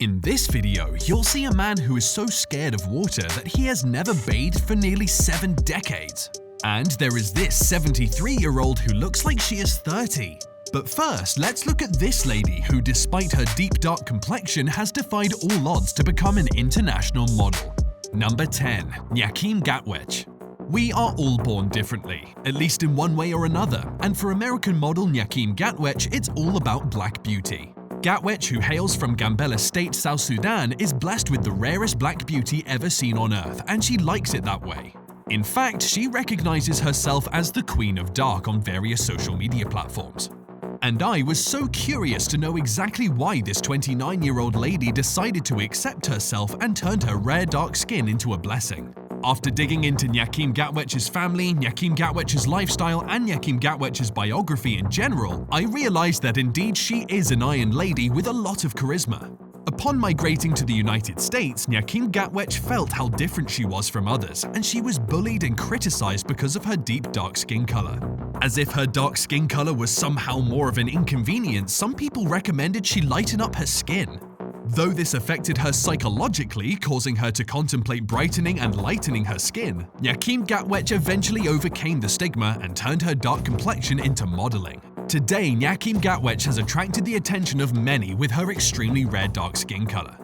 In this video, you'll see a man who is so scared of water that he has never bathed for nearly 7 decades. And there is this 73-year-old who looks like she is 30. But first, let's look at this lady who, despite her deep dark complexion, has defied all odds to become an international model. Number 10. Nyakim Gatwech. We are all born differently, at least in one way or another, and for American model Nyakim Gatwech, it's all about black beauty. Gatwech, who hails from Gambela State, South Sudan, is blessed with the rarest black beauty ever seen on Earth, and she likes it that way. In fact, she recognizes herself as the Queen of Dark on various social media platforms. And I was so curious to know exactly why this 29-year-old lady decided to accept herself and turned her rare dark skin into a blessing. After digging into Nyakim Gatwech's family, Nyakim Gatwech's lifestyle, and Nyakim Gatwech's biography in general, I realized that indeed she is an iron lady with a lot of charisma. Upon migrating to the United States, Nyakim Gatwech felt how different she was from others, and she was bullied and criticized because of her deep dark skin color. As if her dark skin color was somehow more of an inconvenience, some people recommended she lighten up her skin. Though this affected her psychologically, causing her to contemplate brightening and lightening her skin, Nyakim Gatwech eventually overcame the stigma and turned her dark complexion into modeling. Today, Nyakim Gatwech has attracted the attention of many with her extremely rare dark skin color,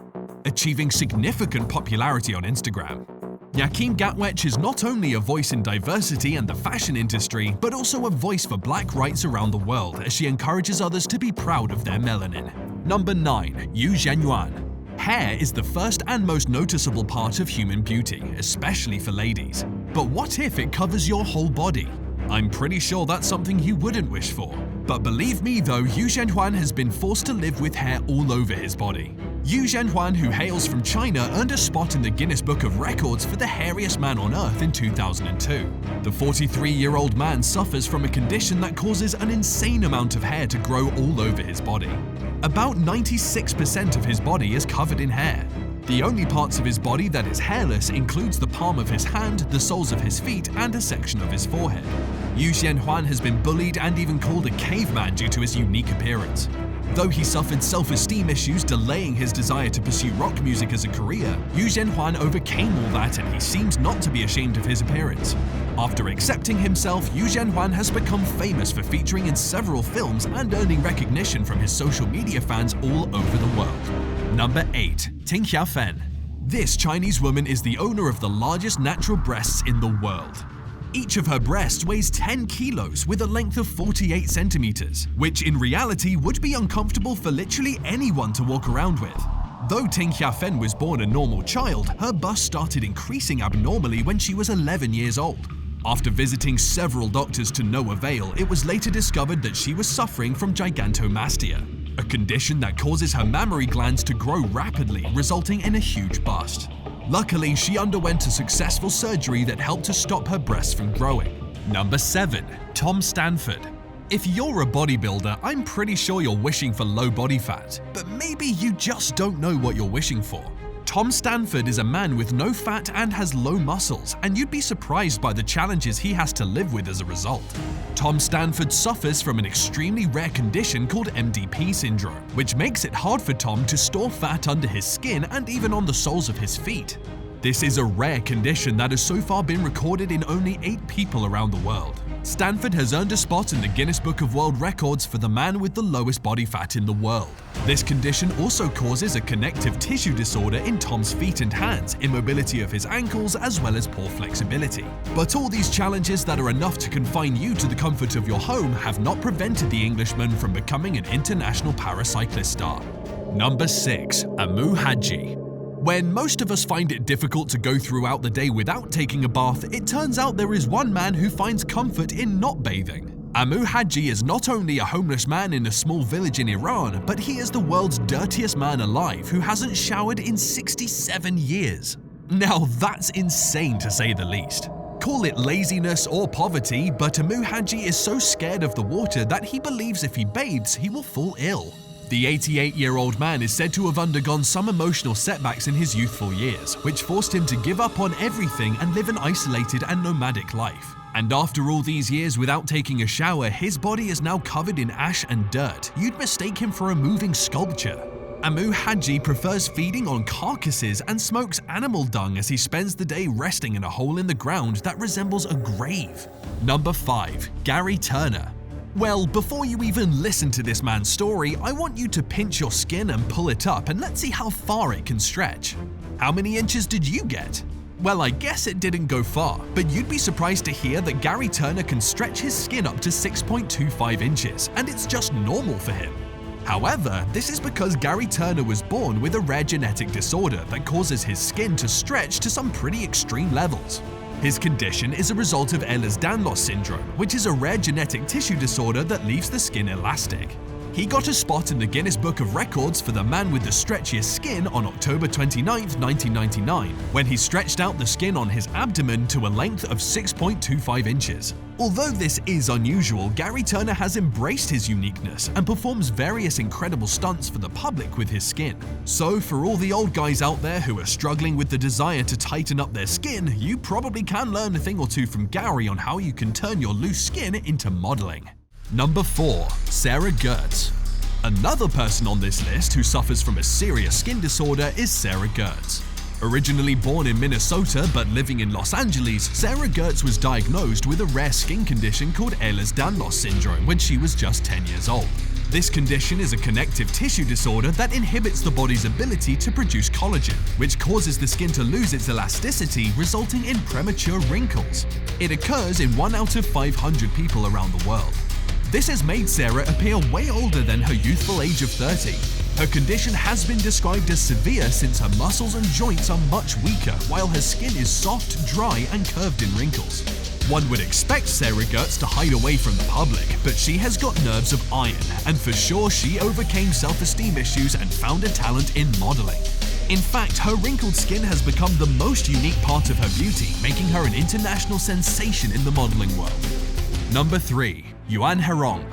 achieving significant popularity on Instagram. Nyakim Gatwech is not only a voice in diversity and the fashion industry, but also a voice for black rights around the world as she encourages others to be proud of their melanin. Number 9. Yu Zhenyuan. Hair is the first and most noticeable part of human beauty, especially for ladies. But what if it covers your whole body? I'm pretty sure that's something you wouldn't wish for. But believe me though, Yu Zhenyuan has been forced to live with hair all over his body. Yu Zhenyuan, who hails from China, earned a spot in the Guinness Book of Records for the hairiest man on Earth in 2002. The 43-year-old man suffers from a condition that causes an insane amount of hair to grow all over his body. About 96% of his body is covered in hair. The only parts of his body that is hairless includes the palm of his hand, the soles of his feet, and a section of his forehead. Yu Zhenyuan has been bullied and even called a caveman due to his unique appearance. Though he suffered self-esteem issues delaying his desire to pursue rock music as a career, Yu Zhenyuan overcame all that and he seems not to be ashamed of his appearance. After accepting himself, Yu Zhenyuan has become famous for featuring in several films and earning recognition from his social media fans all over the world. Number 8. Ting Xiaofen. This Chinese woman is the owner of the largest natural breasts in the world. Each of her breasts weighs 10 kilos with a length of 48 centimeters, which in reality would be uncomfortable for literally anyone to walk around with. Though Ting Xiaofen was born a normal child, her bust started increasing abnormally when she was 11 years old. After visiting several doctors to no avail, it was later discovered that she was suffering from gigantomastia, a condition that causes her mammary glands to grow rapidly, resulting in a huge bust. Luckily, she underwent a successful surgery that helped to stop her breasts from growing. Number 7. Tom Stanford. If you're a bodybuilder, I'm pretty sure you're wishing for low body fat, but maybe you just don't know what you're wishing for. Tom Stanford is a man with no fat and has low muscles, and you'd be surprised by the challenges he has to live with as a result. Tom Stanford suffers from an extremely rare condition called MDP syndrome, which makes it hard for Tom to store fat under his skin and even on the soles of his feet. This is a rare condition that has so far been recorded in only 8 people around the world. Stanford has earned a spot in the Guinness Book of World Records for the man with the lowest body fat in the world. This condition also causes a connective tissue disorder in Tom's feet and hands, immobility of his ankles, as well as poor flexibility. But all these challenges that are enough to confine you to the comfort of your home have not prevented the Englishman from becoming an international paracyclist star. Number 6. Amu Haji. When most of us find it difficult to go throughout the day without taking a bath, it turns out there is one man who finds comfort in not bathing. Amu Haji is not only a homeless man in a small village in Iran, but he is the world's dirtiest man alive who hasn't showered in 67 years. Now that's insane to say the least. Call it laziness or poverty, but Amu Haji is so scared of the water that he believes if he bathes, he will fall ill. The 88-year-old man is said to have undergone some emotional setbacks in his youthful years, which forced him to give up on everything and live an isolated and nomadic life. And after all these years without taking a shower, his body is now covered in ash and dirt. You'd mistake him for a moving sculpture. Amu Haji prefers feeding on carcasses and smokes animal dung as he spends the day resting in a hole in the ground that resembles a grave. Number 5. Gary Turner. Well, before you even listen to this man's story, I want you to pinch your skin and pull it up and let's see how far it can stretch. How many inches did you get? Well, I guess it didn't go far, but you'd be surprised to hear that Gary Turner can stretch his skin up to 6.25 inches, and it's just normal for him. However, this is because Gary Turner was born with a rare genetic disorder that causes his skin to stretch to some pretty extreme levels. His condition is a result of Ehlers-Danlos syndrome, which is a rare genetic tissue disorder that leaves the skin elastic. He got a spot in the Guinness Book of Records for the man with the stretchiest skin on October 29, 1999, when he stretched out the skin on his abdomen to a length of 6.25 inches. Although this is unusual, Gary Turner has embraced his uniqueness and performs various incredible stunts for the public with his skin. So for all the old guys out there who are struggling with the desire to tighten up their skin, you probably can learn a thing or two from Gary on how you can turn your loose skin into modeling. Number 4. Sarah Gertz. Another person on this list who suffers from a serious skin disorder is Sarah Gertz. Originally born in Minnesota but living in Los Angeles, Sarah Gertz was diagnosed with a rare skin condition called Ehlers-Danlos syndrome when she was just 10 years old. This condition is a connective tissue disorder that inhibits the body's ability to produce collagen, which causes the skin to lose its elasticity, resulting in premature wrinkles. It occurs in 1 out of 500 people around the world. This has made Sarah appear way older than her youthful age of 30. Her condition has been described as severe since her muscles and joints are much weaker, while her skin is soft, dry, and curved in wrinkles. One would expect Sarah Gertz to hide away from the public, but she has got nerves of iron, and for sure she overcame self-esteem issues and found a talent in modeling. In fact, her wrinkled skin has become the most unique part of her beauty, making her an international sensation in the modeling world. Number 3. Yuan Herong.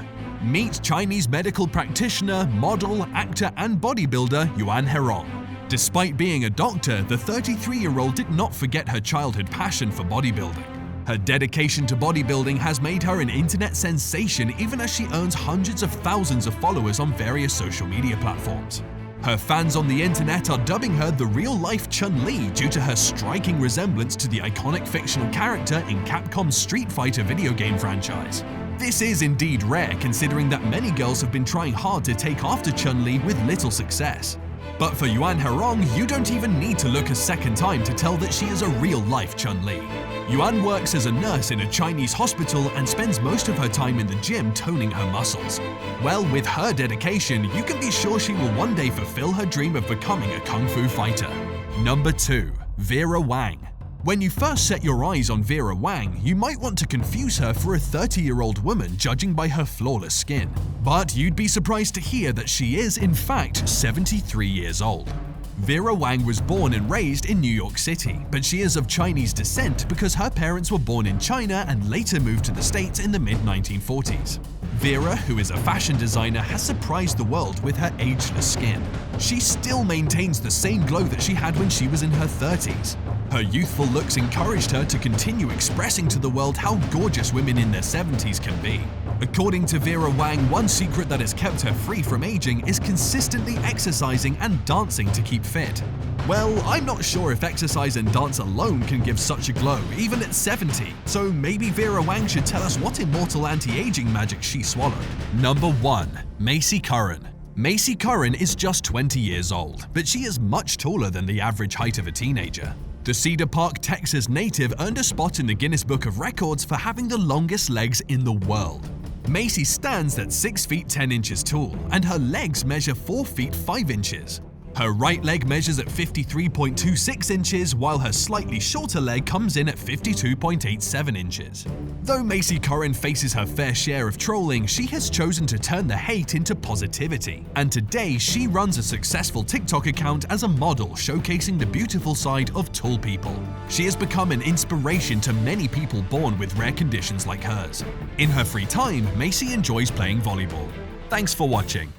Meet Chinese medical practitioner, model, actor, and bodybuilder Yuan Herong. Despite being a doctor, the 33-year-old did not forget her childhood passion for bodybuilding. Her dedication to bodybuilding has made her an internet sensation even as she earns hundreds of thousands of followers on various social media platforms. Her fans on the internet are dubbing her the real-life Chun-Li due to her striking resemblance to the iconic fictional character in Capcom's Street Fighter video game franchise. This is indeed rare, considering that many girls have been trying hard to take after Chun-Li with little success. But for Yuan Herong, you don't even need to look a second time to tell that she is a real-life Chun-Li. Yuan works as a nurse in a Chinese hospital and spends most of her time in the gym toning her muscles. Well, with her dedication, you can be sure she will one day fulfill her dream of becoming a kung fu fighter. Number 2. Vera Wang. When you first set your eyes on Vera Wang, you might want to confuse her for a 30-year-old woman judging by her flawless skin. But you'd be surprised to hear that she is, in fact, 73 years old. Vera Wang was born and raised in New York City, but she is of Chinese descent because her parents were born in China and later moved to the States in the mid-1940s. Vera, who is a fashion designer, has surprised the world with her ageless skin. She still maintains the same glow that she had when she was in her 30s. Her youthful looks encouraged her to continue expressing to the world how gorgeous women in their 70s can be. According to Vera Wang, one secret that has kept her free from aging is consistently exercising and dancing to keep fit. Well, I'm not sure if exercise and dance alone can give such a glow, even at 70, so maybe Vera Wang should tell us what immortal anti-aging magic she swallowed. Number 1. Macy Curran. Macy Curran is just 20 years old, but she is much taller than the average height of a teenager. The Cedar Park, Texas native earned a spot in the Guinness Book of Records for having the longest legs in the world. Macy stands at 6 feet 10 inches tall, and her legs measure 4 feet 5 inches. Her right leg measures at 53.26 inches, while her slightly shorter leg comes in at 52.87 inches. Though Macy Curran faces her fair share of trolling, she has chosen to turn the hate into positivity. And today, she runs a successful TikTok account as a model showcasing the beautiful side of tall people. She has become an inspiration to many people born with rare conditions like hers. In her free time, Macy enjoys playing volleyball. Thanks for watching.